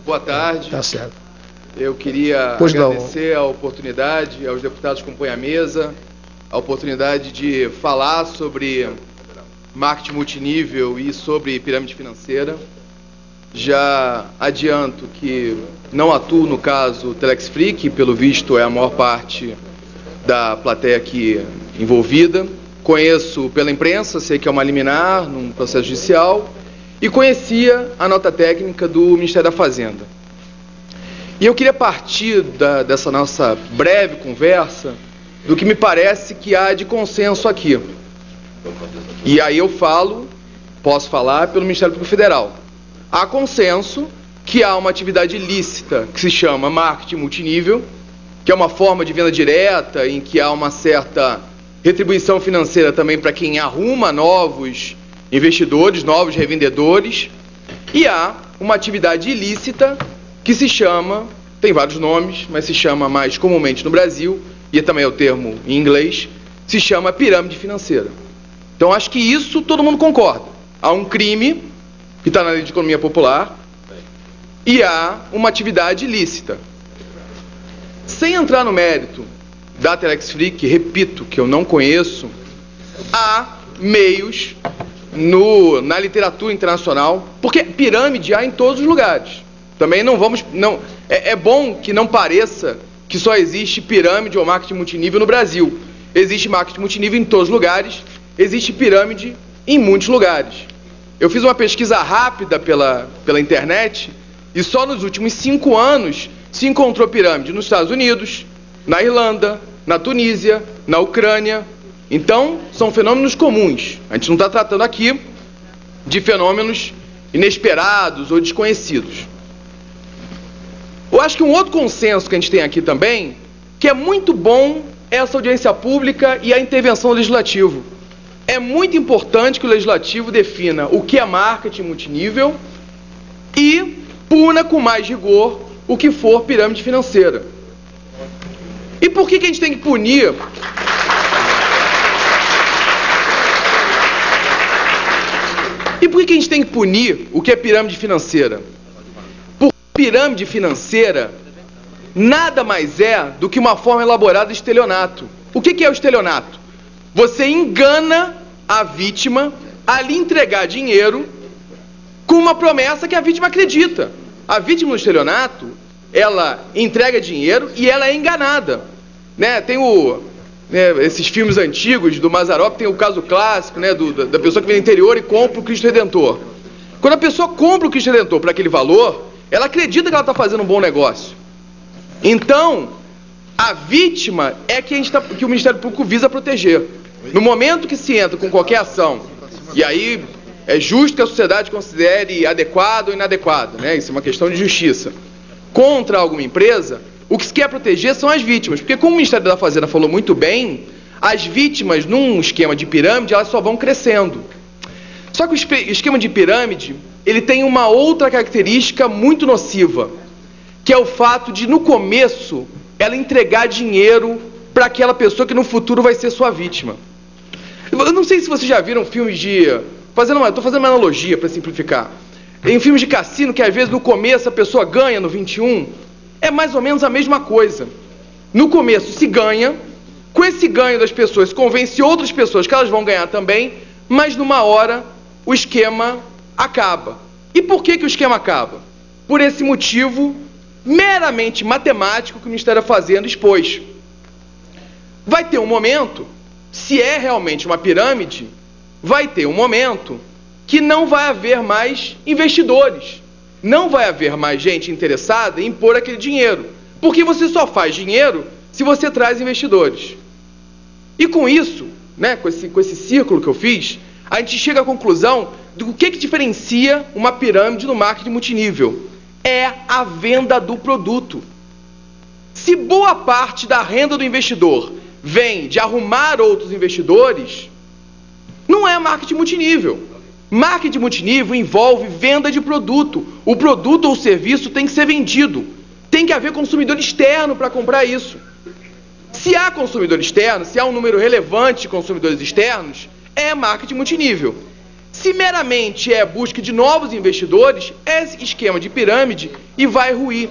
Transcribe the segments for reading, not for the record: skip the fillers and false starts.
Boa tarde. Tá certo. Eu queria agradecer a oportunidade aos deputados que compõem a mesa, a oportunidade de falar sobre marketing multinível e sobre pirâmide financeira. Já adianto que não atuo no caso Telex Free, que pelo visto é a maior parte da plateia aqui envolvida. Conheço pela imprensa, sei que é uma liminar num processo judicial, e conhecia a nota técnica do Ministério da Fazenda. E eu queria partir dessa nossa breve conversa do que me parece que há de consenso aqui. E aí eu posso falar pelo Ministério Público Federal. Há consenso que há uma atividade ilícita que se chama marketing multinível, que é uma forma de venda direta em que há uma certa retribuição financeira também para quem arruma novos investidores, novos revendedores, e há uma atividade ilícita que se chama, tem vários nomes, mas se chama mais comumente no Brasil, e também é o termo em inglês, se chama pirâmide financeira. Então acho que isso todo mundo concorda. Há um crime, que está na lei de economia popular, e há uma atividade ilícita. Sem entrar no mérito da Telex Free, que repito que eu não conheço, há meios na literatura internacional, porque pirâmide há em todos os lugares. Também é bom que não pareça que só existe pirâmide ou marketing multinível no Brasil. Existe marketing multinível em todos os lugares, existe pirâmide em muitos lugares. Eu fiz uma pesquisa rápida pela internet e só nos últimos 5 anos se encontrou pirâmide nos Estados Unidos, na Irlanda, na Tunísia, na Ucrânia. Então, são fenômenos comuns. A gente não está tratando aqui de fenômenos inesperados ou desconhecidos. Eu acho que um outro consenso que a gente tem aqui também, que é muito bom essa audiência pública e a intervenção do legislativo. É muito importante que o legislativo defina o que é marketing multinível e puna com mais rigor o que for pirâmide financeira. E por que a gente tem que punir? E por que a gente tem que punir o que é pirâmide financeira? Porque pirâmide financeira nada mais é do que uma forma elaborada de estelionato. O que é o estelionato? Você engana a vítima a lhe entregar dinheiro com uma promessa que a vítima acredita. A vítima do estelionato, ela entrega dinheiro e ela é enganada. Né? Tem esses filmes antigos do Mazzaropi, tem o caso clássico, né, da pessoa que vem do interior e compra o Cristo Redentor. Quando a pessoa compra o Cristo Redentor por aquele valor, ela acredita que ela está fazendo um bom negócio. Então, a vítima é que o Ministério Público visa proteger. No momento que se entra com qualquer ação, e aí é justo que a sociedade considere adequado ou inadequado, né? Isso é uma questão de justiça, contra alguma empresa, o que se quer proteger são as vítimas, porque como o Ministério da Fazenda falou muito bem, as vítimas num esquema de pirâmide, elas só vão crescendo. Só que o esquema de pirâmide, ele tem uma outra característica muito nociva, que é o fato de, no começo, ela entregar dinheiro para aquela pessoa que no futuro vai ser sua vítima. Eu não sei se vocês já viram filmes estou fazendo uma analogia para simplificar. Em filmes de cassino, que às vezes no começo a pessoa ganha no 21, é mais ou menos a mesma coisa. No começo se ganha, com esse ganho das pessoas se convence outras pessoas que elas vão ganhar também, mas numa hora o esquema acaba. E por que o esquema acaba? Por esse motivo meramente matemático que o Ministério da Fazenda expôs. Vai ter um momento, se é realmente uma pirâmide, vai ter um momento que não vai haver mais investidores. Não vai haver mais gente interessada em pôr aquele dinheiro. Porque você só faz dinheiro se você traz investidores. E com isso, né, com esse círculo que eu fiz, a gente chega à conclusão do que diferencia uma pirâmide do marketing multinível. É a venda do produto. Se boa parte da renda do investidor vem de arrumar outros investidores, não é marketing multinível. Marketing multinível envolve venda de produto. O produto ou o serviço tem que ser vendido. Tem que haver consumidor externo para comprar isso. Se há consumidor externo, se há um número relevante de consumidores externos, é marketing multinível. Se meramente é busca de novos investidores, é esquema de pirâmide e vai ruir.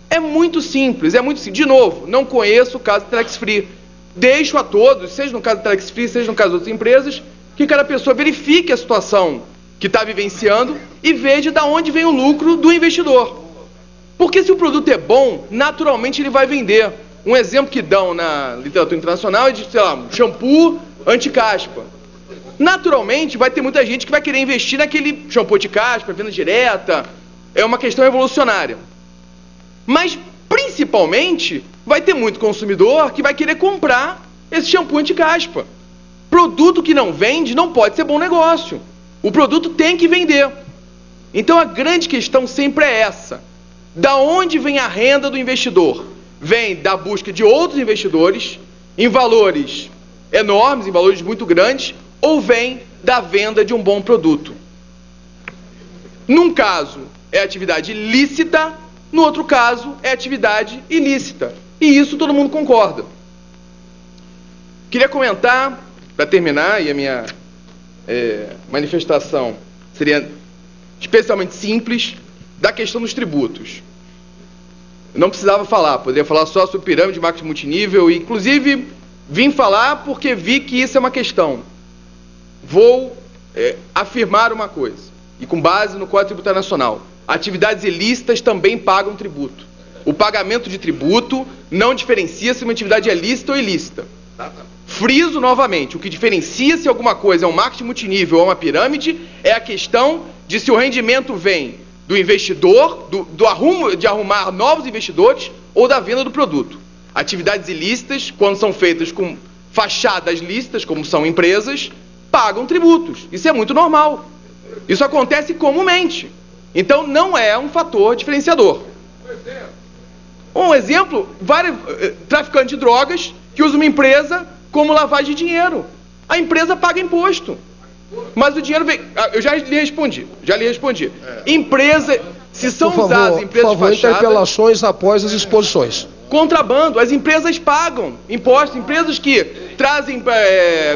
É muito simples, é muito simples. De novo, não conheço o caso do Telex Free. Deixo a todos, seja no caso do Telex Free, seja no caso de outras empresas, que cada pessoa verifique a situação que está vivenciando e veja de onde vem o lucro do investidor. Porque se o produto é bom, naturalmente ele vai vender. Um exemplo que dão na literatura internacional é de, sei lá, um shampoo anti-caspa. Naturalmente vai ter muita gente que vai querer investir naquele shampoo anti-caspa, venda direta. É uma questão revolucionária. Mas, principalmente, vai ter muito consumidor que vai querer comprar esse shampoo anti-caspa. Produto que não vende não pode ser bom negócio. O produto tem que vender. Então, a grande questão sempre é essa. Da onde vem a renda do investidor? Vem da busca de outros investidores, em valores enormes, em valores muito grandes, ou vem da venda de um bom produto? Num caso, é atividade lícita. No outro caso, é atividade ilícita. E isso todo mundo concorda. Queria comentar, para terminar, e a minha manifestação seria especialmente simples, da questão dos tributos. Eu não precisava falar, poderia falar só sobre pirâmide, marketing multinível, e inclusive vim falar porque vi que isso é uma questão. Vou afirmar uma coisa, e com base no Código Tributário Nacional. Atividades ilícitas também pagam tributo. O pagamento de tributo não diferencia se uma atividade é lícita ou ilícita. Friso novamente, o que diferencia se alguma coisa é um marketing multinível ou uma pirâmide é a questão de se o rendimento vem do investidor, de arrumar novos investidores ou da venda do produto. Atividades ilícitas, quando são feitas com fachadas lícitas, como são empresas, pagam tributos. Isso é muito normal. Isso acontece comumente. Então, não é um fator diferenciador. Um exemplo, traficantes de drogas que usam uma empresa como lavagem de dinheiro. A empresa paga imposto. Mas o dinheiro vem... Eu já lhe respondi. Empresa... Se são usadas empresas por favor, fachadas... interpelações após as exposições. Contrabando. As empresas pagam impostos. Empresas que trazem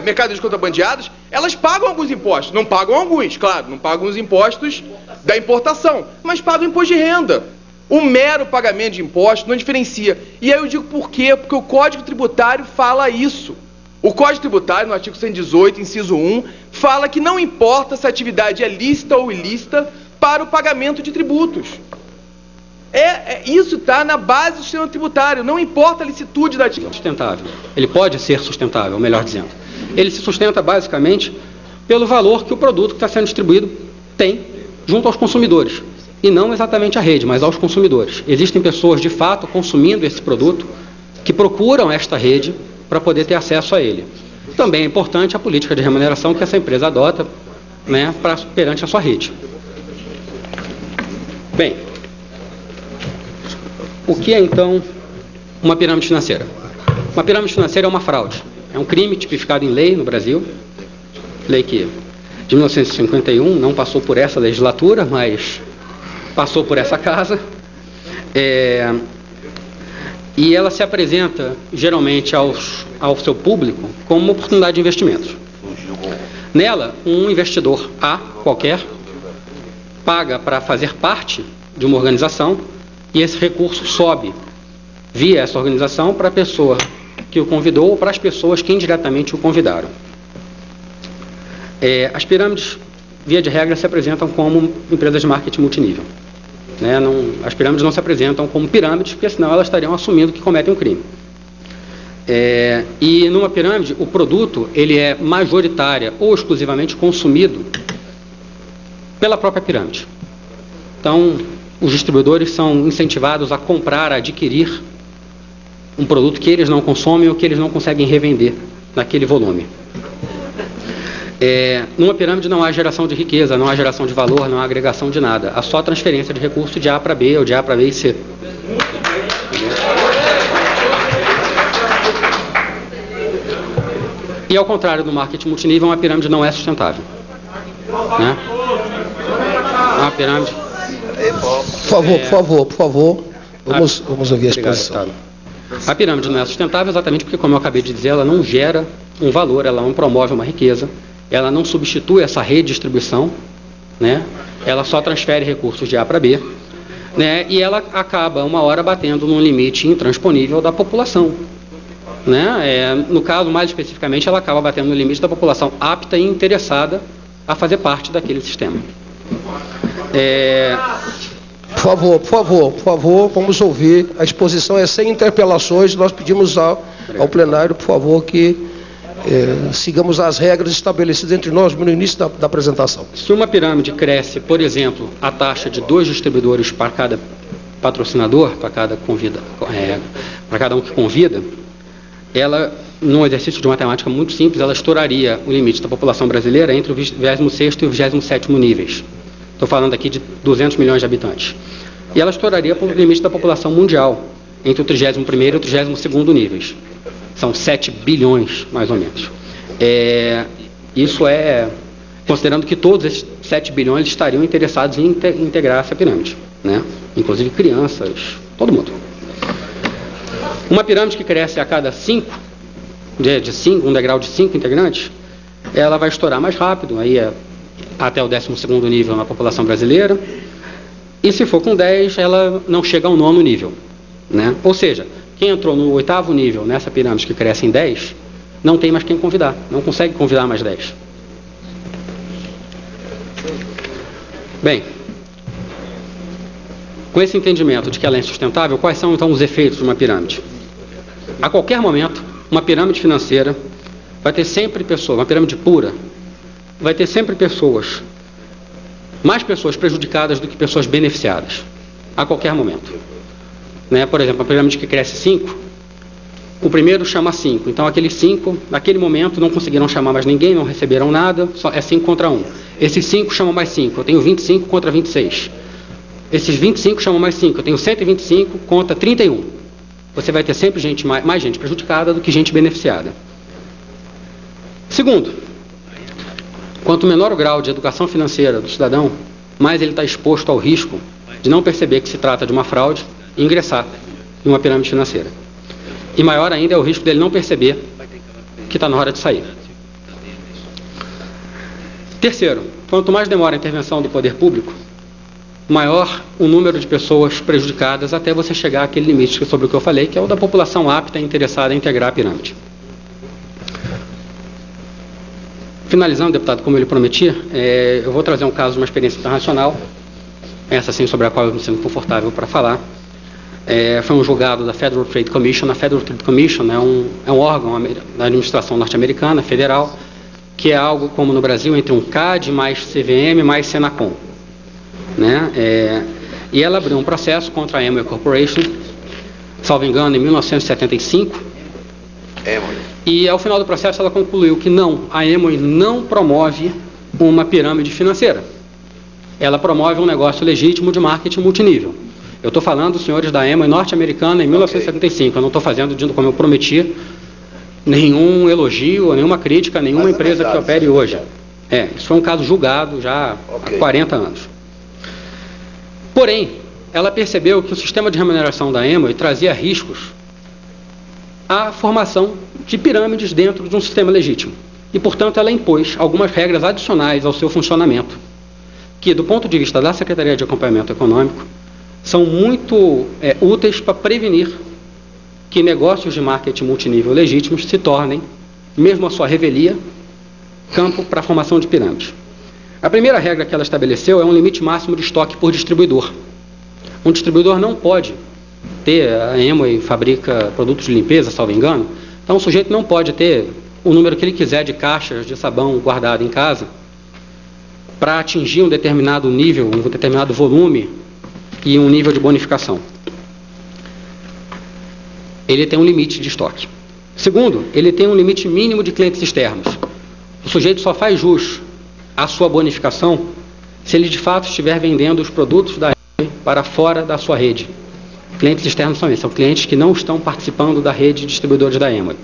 mercadorias contrabandeadas, elas pagam alguns impostos. Não pagam alguns, claro. Não pagam os impostos da importação. Mas pagam imposto de renda. O mero pagamento de impostos não diferencia. E aí eu digo por quê? Porque o Código Tributário fala isso. O Código Tributário, no artigo 118, inciso 1, fala que não importa se a atividade é lícita ou ilícita para o pagamento de tributos. Isso está na base do sistema tributário. Não importa a licitude da atividade. Sustentável. Ele pode ser sustentável, melhor dizendo. Ele se sustenta basicamente pelo valor que o produto que está sendo distribuído tem junto aos consumidores. E não exatamente à rede, mas aos consumidores. Existem pessoas, de fato, consumindo esse produto que procuram esta rede para poder ter acesso a ele. Também é importante a política de remuneração que essa empresa adota, né, perante a sua rede. Bem, o que é então uma pirâmide financeira? Uma pirâmide financeira é uma fraude. É um crime tipificado em lei no Brasil, lei que de 1951 não passou por essa legislatura, mas passou por essa casa. E ela se apresenta, geralmente, ao seu público como uma oportunidade de investimentos. Nela, um investidor qualquer, paga para fazer parte de uma organização e esse recurso sobe via essa organização para a pessoa que o convidou ou para as pessoas que indiretamente o convidaram. As pirâmides, via de regra, se apresentam como empresas de marketing multinível. As pirâmides não se apresentam como pirâmides, porque senão elas estariam assumindo que cometem um crime. E numa pirâmide, o produto ele é majoritária ou exclusivamente consumido pela própria pirâmide. Então, os distribuidores são incentivados a comprar, a adquirir um produto que eles não consomem ou que eles não conseguem revender naquele volume. Numa pirâmide não há geração de riqueza, não há geração de valor, não há agregação de nada. Há só transferência de recurso de A para B ou de A para B e C. E ao contrário do marketing multinível, uma pirâmide não é sustentável. Né? Uma pirâmide... Por favor. Vamos ouvir a exposição. A pirâmide não é sustentável exatamente porque, como eu acabei de dizer, ela não gera um valor, ela não promove uma riqueza ela não substitui essa rede de distribuição, né? Ela só transfere recursos de A para B, né? E ela acaba uma hora batendo num limite intransponível da população, né? No caso, mais especificamente, ela acaba batendo no limite da população apta e interessada a fazer parte daquele sistema. Por favor, vamos ouvir. A exposição é sem interpelações. Nós pedimos ao plenário, por favor, que sigamos as regras estabelecidas entre nós no início da apresentação. Se uma pirâmide cresce, por exemplo, a taxa de 2 distribuidores para cada patrocinador, para cada um que convida, ela, num exercício de matemática muito simples, ela estouraria o limite da população brasileira entre o 26º e o 27º níveis. Estou falando aqui de 200 milhões de habitantes. E ela estouraria para o limite da população mundial, entre o 31º e o 32º níveis. São 7 bilhões, mais ou menos. Isso considerando que todos esses 7 bilhões estariam interessados em integrar essa pirâmide, né? Inclusive crianças, todo mundo. Uma pirâmide que cresce a cada 5, um degrau de 5 integrantes, ela vai estourar mais rápido, aí até o 12º nível na população brasileira, e se for com 10, ela não chega ao 9º nível, né? Ou seja, quem entrou no 8º nível nessa pirâmide que cresce em 10, não tem mais quem convidar, não consegue convidar mais 10. Bem, com esse entendimento de que ela é insustentável, quais são então os efeitos de uma pirâmide? A qualquer momento, uma pirâmide financeira vai ter sempre pessoas, uma pirâmide pura, vai ter sempre mais pessoas prejudicadas do que pessoas beneficiadas, a qualquer momento. Né? Por exemplo, a pirâmide que cresce 5, o primeiro chama 5, então aqueles 5, naquele momento, não conseguiram chamar mais ninguém, não receberam nada, só é 5 contra 1. Esses 5 chamam mais 5, eu tenho 25 contra 26. Esses 25 chamam mais 5, eu tenho 125 contra 31. Você vai ter sempre mais gente prejudicada do que gente beneficiada. Segundo, quanto menor o grau de educação financeira do cidadão, mais ele está exposto ao risco de não perceber que se trata de uma fraude e ingressar em uma pirâmide financeira. E maior ainda é o risco dele não perceber que está na hora de sair. Terceiro, quanto mais demora a intervenção do poder público, maior o número de pessoas prejudicadas até você chegar àquele limite sobre o que eu falei, que é o da população apta e interessada em integrar a pirâmide. Finalizando, deputado, como ele prometia, eu vou trazer um caso de uma experiência internacional, essa sim sobre a qual eu me sinto confortável para falar. Foi um julgado da Federal Trade Commission. A Federal Trade Commission é um órgão da administração norte-americana, federal, que é algo como no Brasil entre um CAD mais CVM mais Senacom. Né? E ela abriu um processo contra a Amway Corporation, salvo engano, em 1975. E ao final do processo ela concluiu que não, a Amway não promove uma pirâmide financeira. Ela promove um negócio legítimo de marketing multinível. Eu estou falando, senhores, da Amway norte-americana em 1975. Eu não estou fazendo, como eu prometi, nenhum elogio, nenhuma crítica a nenhuma empresa que opere hoje. Isso foi um caso julgado já há 40 anos. Porém, ela percebeu que o sistema de remuneração da Amway trazia riscos à formação de pirâmides dentro de um sistema legítimo. E, portanto, ela impôs algumas regras adicionais ao seu funcionamento, que, do ponto de vista da Secretaria de Acompanhamento Econômico, são muito úteis para prevenir que negócios de marketing multinível legítimos se tornem, mesmo a sua revelia, campo para a formação de pirâmides. A primeira regra que ela estabeleceu é um limite máximo de estoque por distribuidor. Um distribuidor não pode ter, a Amway fabrica produtos de limpeza, salvo engano, então o sujeito não pode ter o número que ele quiser de caixas de sabão guardado em casa para atingir um determinado nível, um determinado volume e um nível de bonificação. Ele tem um limite de estoque. Segundo, ele tem um limite mínimo de clientes externos. O sujeito só faz jus à sua bonificação se ele de fato estiver vendendo os produtos da Amway para fora da sua rede. Clientes externos são esses, são clientes que não estão participando da rede de distribuidores da Amway.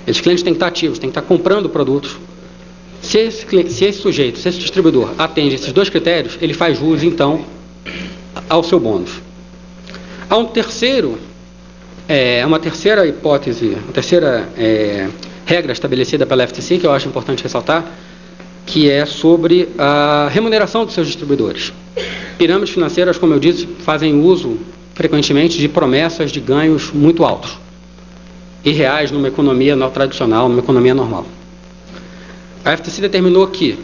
Esses clientes têm que estar ativos, têm que estar comprando produtos. Se esse sujeito, se esse distribuidor atende esses dois critérios, ele faz jus, então, ao seu bônus. Há uma terceira hipótese, uma terceira regra estabelecida pela FTC, que eu acho importante ressaltar, que é sobre a remuneração dos seus distribuidores. Pirâmides financeiras, como eu disse, fazem uso frequentemente de promessas de ganhos muito altos, irreais numa economia tradicional, numa economia normal. A FTC determinou que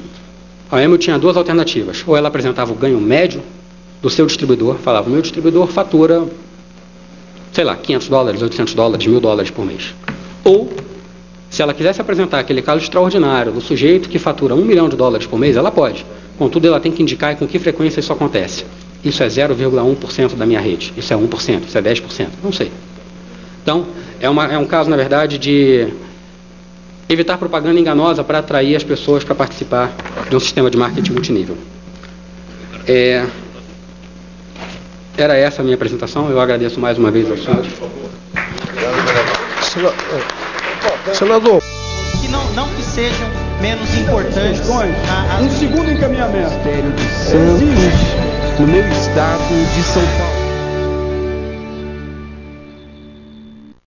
a Amway tinha duas alternativas. Ou ela apresentava o ganho médio do seu distribuidor, falava, meu distribuidor fatura, sei lá, $500, $800, $1.000 por mês. Ou, se ela quisesse apresentar aquele caso extraordinário do sujeito que fatura $1 milhão por mês, ela pode. Contudo, ela tem que indicar com que frequência isso acontece. Isso é 0,1% da minha rede. Isso é 1%, isso é 10%, não sei. Então, é um caso, na verdade, de evitar propaganda enganosa para atrair as pessoas para participar de um sistema de marketing multinível. Era essa a minha apresentação. Eu agradeço mais uma vez aos senhores. Senador. Que não que sejam menos importantes. Um segundo encaminhamento. Ministério de Santos, no meu estado de São Paulo.